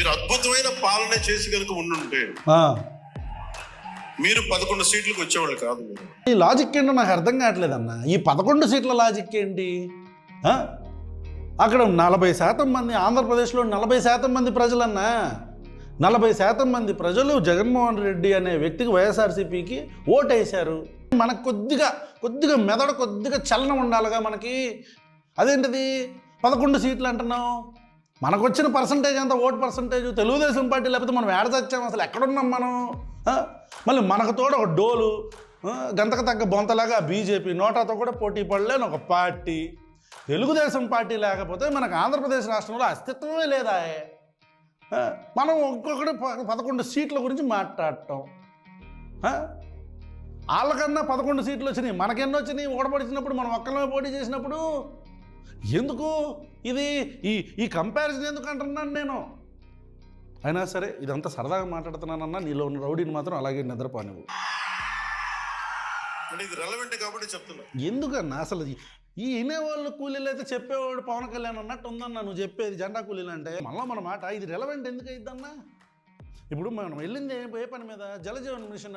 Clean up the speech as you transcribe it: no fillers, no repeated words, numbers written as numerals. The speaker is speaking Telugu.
మీరు అద్భుతమైన పాలన చేసి కనుక ఉండుంటే మీరు 11 సీట్లకు వచ్చేవాళ్ళు కాదు. మీరు ఈ లాజిక్ ఏంటో నాకు అర్థం కావట్లేదన్న. ఈ 11 సీట్ల లాజిక్ ఏంటి? అక్కడ 40% మంది, ఆంధ్రప్రదేశ్లో 40% మంది ప్రజలన్నా, 40% మంది ప్రజలు జగన్మోహన్ రెడ్డి అనే వ్యక్తికి, వైఎస్ఆర్సీపీకి ఓటేశారు. మనకు కొద్దిగా మెదడు కొద్దిగా చలనం ఉండాలిగా మనకి. అదేంటిది 11 సీట్లు అంటున్నాం? మనకు వచ్చిన పర్సంటేజ్ అంతా, ఓటు పర్సంటేజ్ తెలుగుదేశం పార్టీ, లేకపోతే మనం ఏడ చచ్చాం, అసలు ఎక్కడున్నాం మనం? మళ్ళీ మనకు తోడు ఒక డోలు, గంతకు తగ్గ బొంతలాగా బీజేపీ, నోటాతో కూడా పోటీ పడలేని ఒక పార్టీ. తెలుగుదేశం పార్టీ లేకపోతే మనకు ఆంధ్రప్రదేశ్ రాష్ట్రంలో అస్తిత్వమే లేదా? మనం ఒక్కొక్కటి 11 సీట్ల గురించి మాట్లాడటం. వాళ్ళకన్నా 11 సీట్లు వచ్చినాయి, మనకెన్నో వచ్చినాయి? ఓడపడిచినప్పుడు మనం ఒక్కలమే పోటీ చేసినప్పుడు ఎందుకు ఇది ఈ కంపారిజన్ ఎందుకు అంటున్నాను నేను? అయినా సరే ఇదంతా సరదాగా మాట్లాడుతున్నానన్నా, నీలో ఉన్న రౌడీని మాత్రం అలాగే నిద్రపోనివ్వు. ఇది రెలవెంట్ కాబట్టి చెప్తున్నా. ఎందుకన్నా అసలు ఈ వినేవాళ్ళు కూలీలు అయితే చెప్పేవాడు పవన్ కళ్యాణ్ అన్నట్టు ఉందన్నా నువ్వు చెప్పేది, జెండా కూలీలు అంటే. మళ్ళీ మన మాట ఇది రెలవెంట్ ఎందుకు అయిద్దన్నా? ఇప్పుడు మనం వెళ్ళింది ఏ పని మీద? జలజీవన్ మిషన్